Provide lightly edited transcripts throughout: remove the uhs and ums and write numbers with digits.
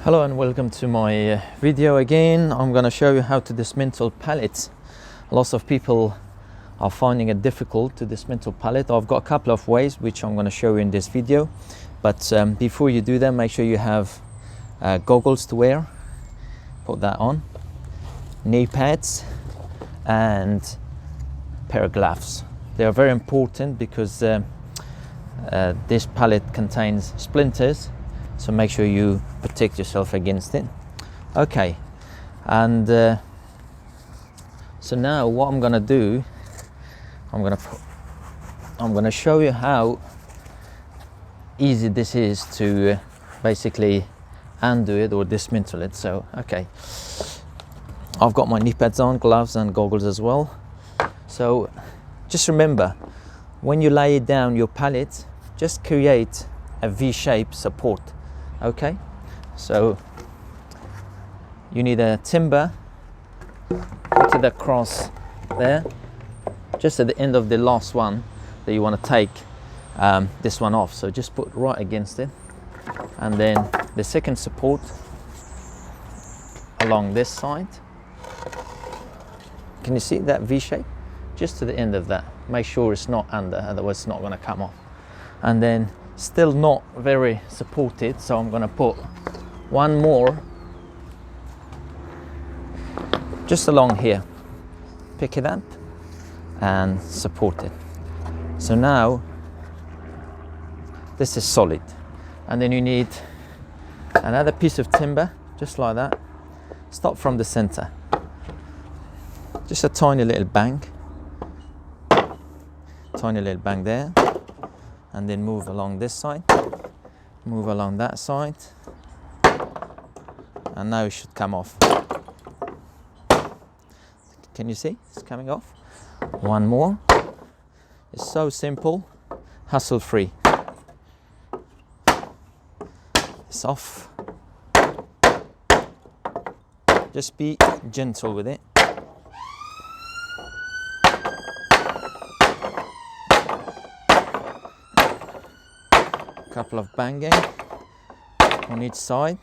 Hello and welcome to my video again. I'm going to show you how to dismantle pallets. Lots of people are finding it difficult to dismantle pallet. I've got a couple of ways which I'm going to show you in this video, but before you do that, make sure you have goggles to wear. Put that on, knee pads and a pair of gloves. They are very important because this pallet contains splinters, so make sure you protect yourself against it. Okay, and so now what I'm gonna do, I'm gonna show you how easy this is to basically undo it or dismantle it. So okay, I've got my knee pads on, gloves and goggles as well. So just remember, when you lay it down your pallet, just create a V-shaped support. Okay, so you need a timber, put it across there, just at the end of the last one that you want to take this one off. So just put right against it, and then the second support along this side. Can you see that V shape? Just to the end of that. Make sure it's not under, otherwise it's not going to come off. And then still not very supported, so I'm going to put one more just along here, pick it up and support it. So now this is solid, and then you need another piece of timber just like that. Start from the center, just a tiny little bang there, and then move along this side, move along that side, and now it should come off. Can you see it's coming off? One more. It's so simple, hassle free. It's off. Just be gentle with it. Couple of banging on each side.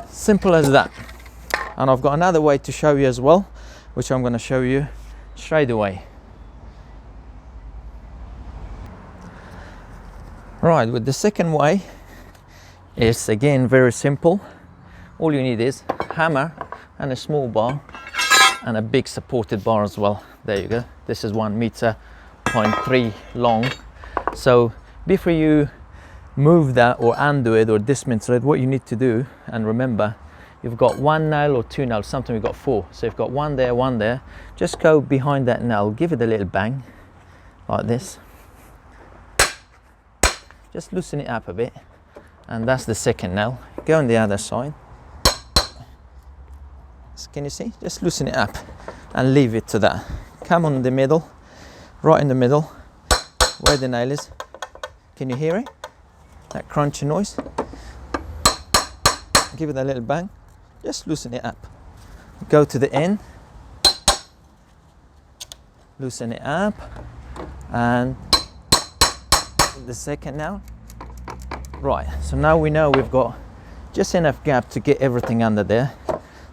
Simple as that. And I've got another way to show you as well, which I'm going to show you straight away. Right, with the second way, it's again very simple. All you need is a hammer and a small bar and a big supported bar as well. There you go. This is 1.3 meters long. So before you move that or undo it or dismantle it, what you need to do, and remember, you've got one nail or two nails, sometimes you've got four, so you've got one there, just go behind that nail, give it a little bang like this, just loosen it up a bit, and that's the second nail. Go on the other side. Can you see? Just loosen it up and leave it to that. Come on the middle, right in the middle where the nail is. Can you hear it? That crunchy noise? Give it a little bang, just loosen it up. Go to the end, loosen it up, and the second now. Right, so now we know we've got just enough gap to get everything under there.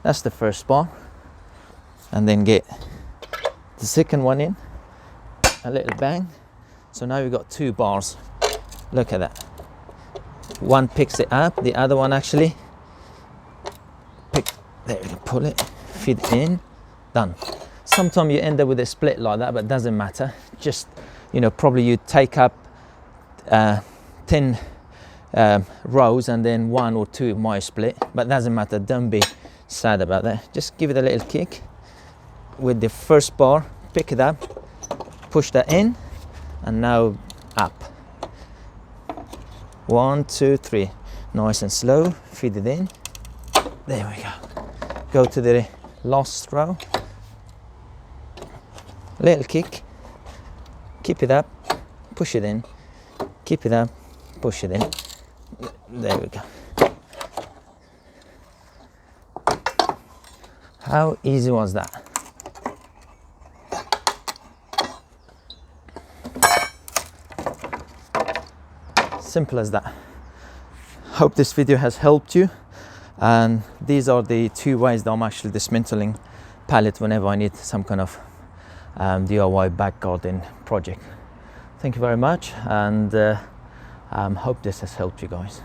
That's the first bar, and then get the second one in, a little bang. So now we've got two bars. Look at that. One picks it up, the other one actually there, you pull it, feed it in, done. Sometimes you end up with a split like that, but it doesn't matter. Just, you know, probably you take up 10 rows and then one or two might split, but it doesn't matter. Don't be sad about that. Just give it a little kick with the first bar, pick it up, push that in, and now up. 1, 2, 3. Nice and slow, feed it in. There we go. Go to the last row. Little kick. Keep it up, push it in. Keep it up, push it in. There we go. How easy was that? Simple as that. hope this video has helped you, and these are the 2 ways that I'm actually dismantling pallet whenever I need some kind of DIY back garden project. Thank you very much, and hope this has helped you guys.